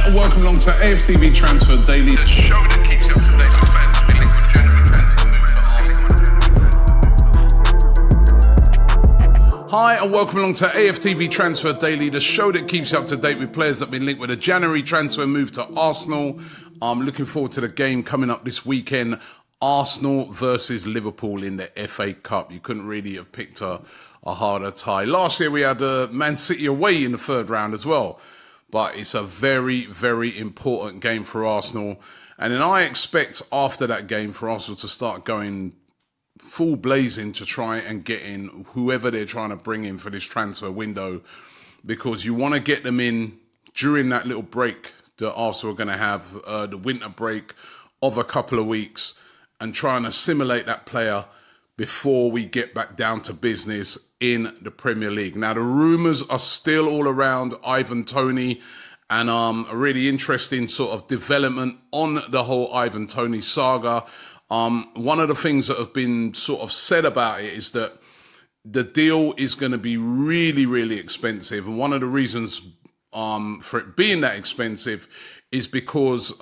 And welcome along to AFTV Transfer Daily, the show that keeps you up to date with fans who've been linked with January transfer move to Arsenal. Hi, and welcome along to AFTV Transfer Daily, the show that keeps you up to date with players that have been linked with a January transfer move to Arsenal. I'm looking forward to the game coming up this weekend, Arsenal versus Liverpool in the FA Cup. You couldn't really have picked a harder tie. Last year we had Man City away in the third round as well. But it's a very, very important game for Arsenal. And then I expect after that game for Arsenal to start going full blazing to try and get in whoever they're trying to bring in for this transfer window, because you want to get them in during that little break that Arsenal are going to have, the winter break of a couple of weeks, and try and assimilate that player before we get back down to business in the Premier League. Now, the rumours are still all around Ivan Toney, and a really interesting sort of development on the whole Ivan Toney saga. One of the things that have been sort of said about it is that the deal is going to be really, really expensive. And one of the reasons for it being that expensive is because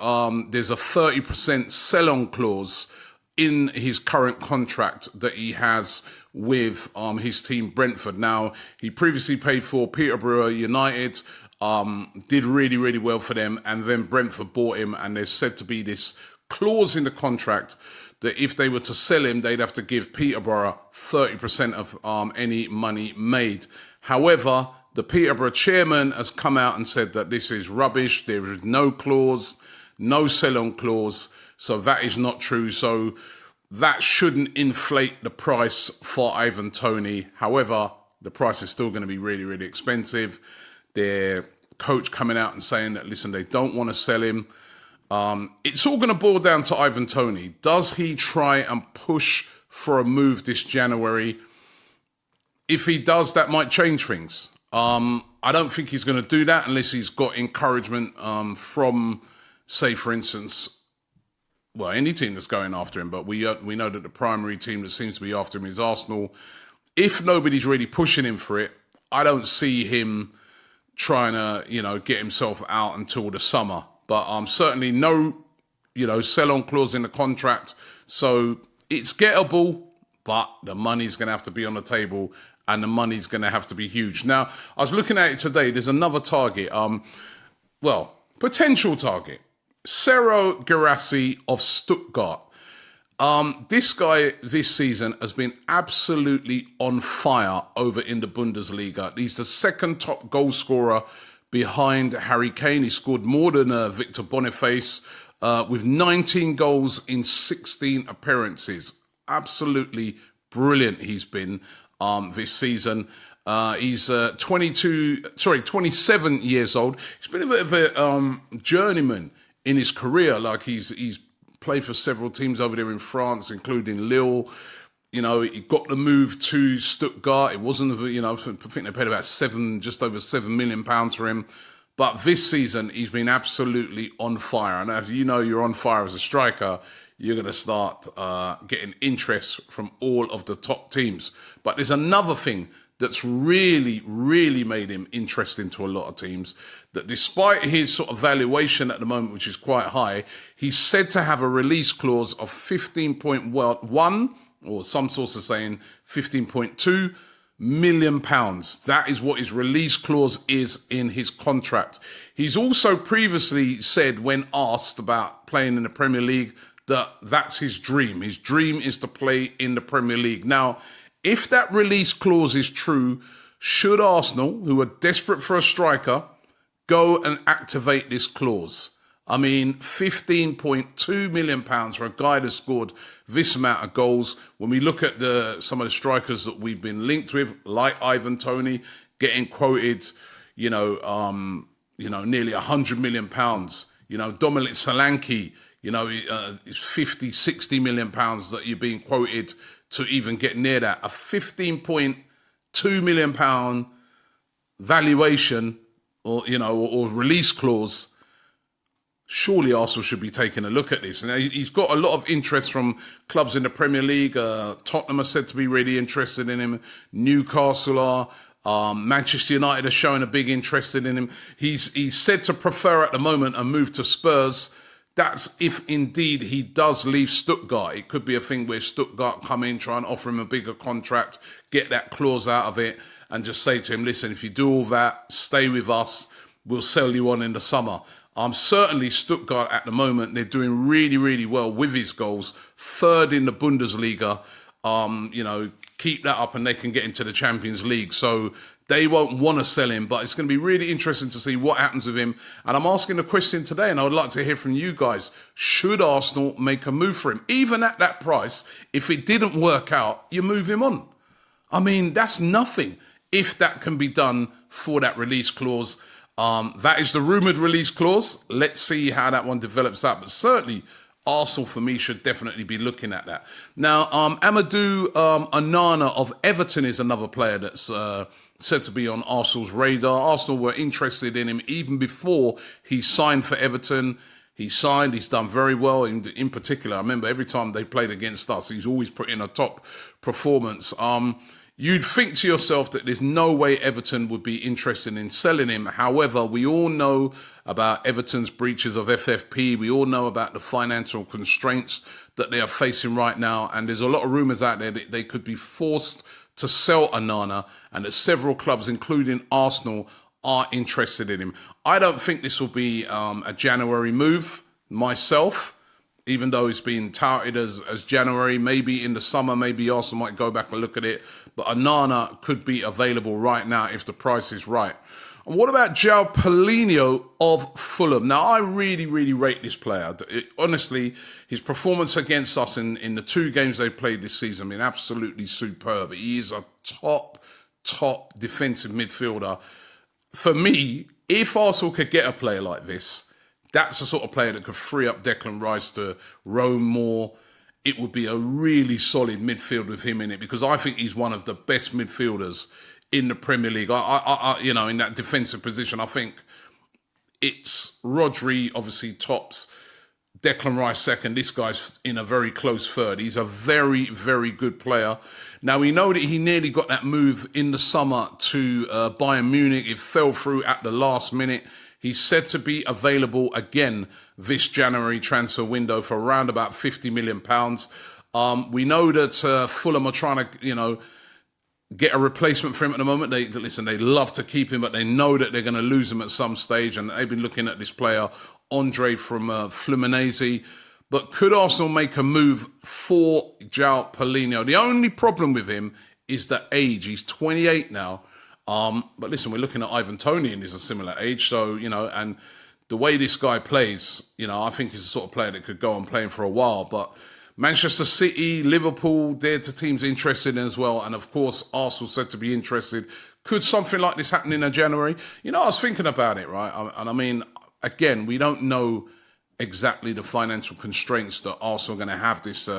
there's a 30% sell-on clause in his current contract that he has with his team Brentford. Now, he previously played for Peterborough United, did really, really well for them, and then Brentford bought him, and there's said to be this clause in the contract that if they were to sell him, they'd have to give Peterborough 30% of any money made. However, the Peterborough chairman has come out and said that this is rubbish. There is no clause, no sell-on clause. So that is not true. So that shouldn't inflate the price for Ivan Toney. However, the price is still going to be really, really expensive. Their coach coming out and saying that, listen, they don't want to sell him. It's all going to boil down to Ivan Toney. Does he try and push for a move this January? If he does, that might change things. I don't think he's going to do that unless he's got encouragement from, say, for instance, well, any team that's going after him, but we know that the primary team that seems to be after him is Arsenal. If nobody's really pushing him for it, I don't see him trying to, get himself out until the summer. But certainly no, sell-on clause in the contract. So it's gettable, but the money's going to have to be on the table, and the money's going to have to be huge. Now, I was looking at it today. There's another target. Potential target. Serhou Guirassy of Stuttgart. This guy this season has been absolutely on fire over in the Bundesliga. He's the second top goal scorer behind Harry Kane. He scored more than Victor Boniface with 19 goals in 16 appearances. Absolutely brilliant he's been this season. He's 27 years old. He's been a bit of a journeyman in his career. Like he's played for several teams over there in France, including Lille. He got the move to Stuttgart. It wasn't, I think they paid about just over £7 million for him. But this season, he's been absolutely on fire. And as you know, you're on fire as a striker, you're going to start getting interest from all of the top teams. But there's another thing that's really, really made him interesting to a lot of teams, that despite his sort of valuation at the moment, which is quite high, he's said to have a release clause of 15.1, or some sources are saying 15.2 million pounds. That is what his release clause is in his contract. He's also previously said, when asked about playing in the Premier League, that that's his dream. His dream is to play in the Premier League. Now, if that release clause is true, should Arsenal, who are desperate for a striker, go and activate this clause? I mean, £15.2 million for a guy that scored this amount of goals. When we look at some of the strikers that we've been linked with, like Ivan Toney, getting quoted, nearly £100 million. Dominic Solanke, it's 50, 60 million pounds that you're being quoted to even get near that. A £15.2 million valuation or release clause. Surely Arsenal should be taking a look at this. And he's got a lot of interest from clubs in the Premier League. Tottenham are said to be really interested in him. Newcastle are. Manchester United are showing a big interest in him. He's said to prefer at the moment a move to Spurs. That's if indeed he does leave Stuttgart. It could be a thing where Stuttgart come in, try and offer him a bigger contract, get that clause out of it, and just say to him, listen, if you do all that, stay with us, we'll sell you on in the summer. Certainly Stuttgart at the moment, they're doing really, really well with his goals. Third in the Bundesliga. Keep that up and they can get into the Champions League. So they won't want to sell him, but it's going to be really interesting to see what happens with him. And I'm asking the question today, and I would like to hear from you guys. Should Arsenal make a move for him? Even at that price, if it didn't work out, you move him on. I mean, that's nothing if that can be done for that release clause. That is the rumoured release clause. Let's see how that one develops out. But certainly, Arsenal, for me, should definitely be looking at that. Now, Amadou Onana of Everton is another player that's said to be on Arsenal's radar. Arsenal were interested in him even before he signed for Everton. He's done very well. In particular, I remember every time they played against us, he's always put in a top performance. You'd think to yourself that there's no way Everton would be interested in selling him. However, we all know about Everton's breaches of FFP. We all know about the financial constraints that they are facing right now. And there's a lot of rumours out there that they could be forced to sell Onana, and that several clubs, including Arsenal, are interested in him. I don't think this will be a January move myself. Even though it's been touted as January, maybe in the summer, maybe Arsenal might go back and look at it. But Onana could be available right now if the price is right. And what about Joao Palhinha of Fulham? Now, I really, really rate this player. Honestly, his performance against us in the 2 games they played this season has been absolutely superb. He is a top defensive midfielder. For me, if Arsenal could get a player like this, that's the sort of player that could free up Declan Rice to roam more. It would be a really solid midfield with him in it, because I think he's one of the best midfielders in the Premier League. In that defensive position, I think it's Rodri obviously tops, Declan Rice second. This guy's in a very close third. He's a very, very good player. Now, we know that he nearly got that move in the summer to Bayern Munich. It fell through at the last minute. He's said to be available again this January transfer window for around about £50 million. We know that Fulham are trying to, get a replacement for him at the moment. They love to keep him, but they know that they're going to lose him at some stage. And they've been looking at this player, Andre from Fluminense. But could Arsenal make a move for Joao Palhinha? The only problem with him is the age. He's 28 now. But listen, we're looking at Ivan Toney, and he's a similar age. So, and the way this guy plays, I think he's the sort of player that could go on playing for a while. But Manchester City, Liverpool, they're the teams interested in as well. And of course, Arsenal said to be interested. Could something like this happen in January? I was thinking about it, right? And I mean, again, we don't know exactly the financial constraints that Arsenal are going to have this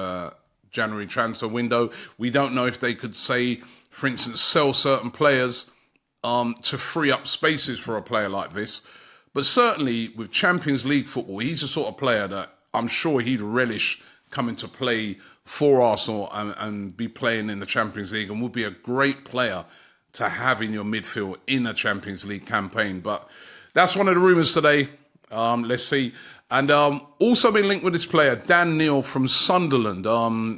January transfer window. We don't know if they could say, for instance, sell certain players to free up spaces for a player like this. But certainly with Champions League football, he's the sort of player that I'm sure he'd relish coming to play for Arsenal and be playing in the Champions League, and would be a great player to have in your midfield in a Champions League campaign. But that's one of the rumours today. Let's see. And also been linked with this player, Dan Neil from Sunderland.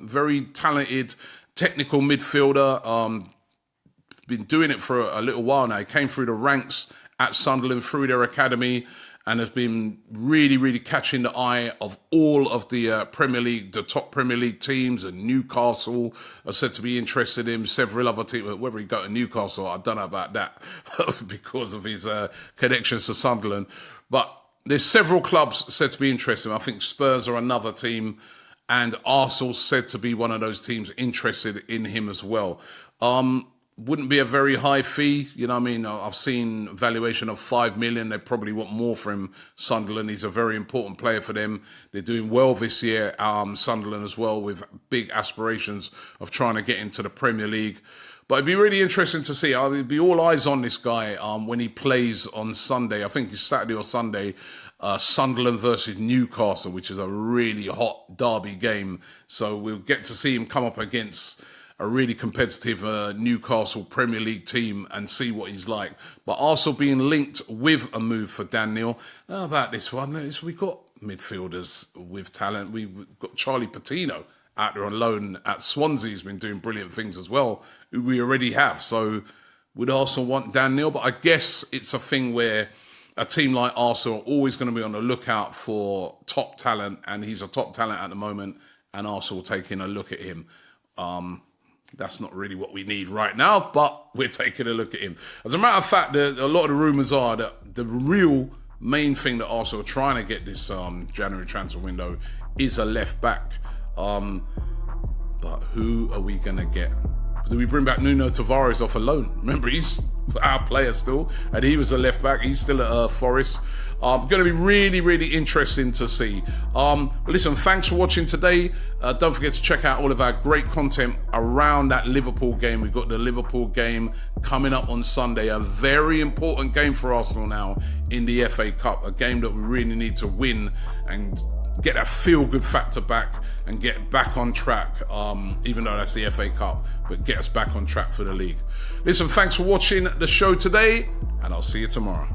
Very talented, technical midfielder. Been doing it for a little while now. He came through the ranks at Sunderland, through their academy, and has been really, really catching the eye of all of the Premier League, the top Premier League teams. And Newcastle are said to be interested in him. Several other teams. Whether he go to Newcastle, I don't know about that because of his connections to Sunderland. But there's several clubs said to be interested. I think Spurs are another team, and Arsenal said to be one of those teams interested in him as well. Wouldn't be a very high fee. I've seen valuation of 5 million. They probably want more from Sunderland. He's a very important player for them. They're doing well this year, Sunderland as well, with big aspirations of trying to get into the Premier League. But it'd be really interesting to see. It'd be all eyes on this guy when he plays on Sunday. I think it's Saturday or Sunday. Sunderland versus Newcastle, which is a really hot derby game. So we'll get to see him come up against a really competitive Newcastle Premier League team and see what he's like. But Arsenal being linked with a move for Dan Neil. How about this one? We've got midfielders with talent. We've got Charlie Patino out there on loan at Swansea. He's been doing brilliant things as well, who we already have. So would Arsenal want Dan Neil? But I guess it's a thing where a team like Arsenal are always going to be on the lookout for top talent, and he's a top talent at the moment, and Arsenal taking a look at him. That's not really what we need right now, but we're taking a look at him. As a matter of fact, a lot of the rumours are that the real main thing that Arsenal are trying to get this January transfer window is a left back. But who are we going to get? Do we bring back Nuno Tavares off a loan? Remember, he's our player still, and he was a left back. He's still at Forest. Going to be really, really interesting to see. Listen, thanks for watching today. Don't forget to check out all of our great content around that Liverpool game. We've got the Liverpool game coming up on Sunday, a very important game for Arsenal now in the FA Cup, a game that we really need to win and get that feel-good factor back and get back on track, even though that's the FA Cup, but get us back on track for the league. Listen, thanks for watching the show today, and I'll see you tomorrow.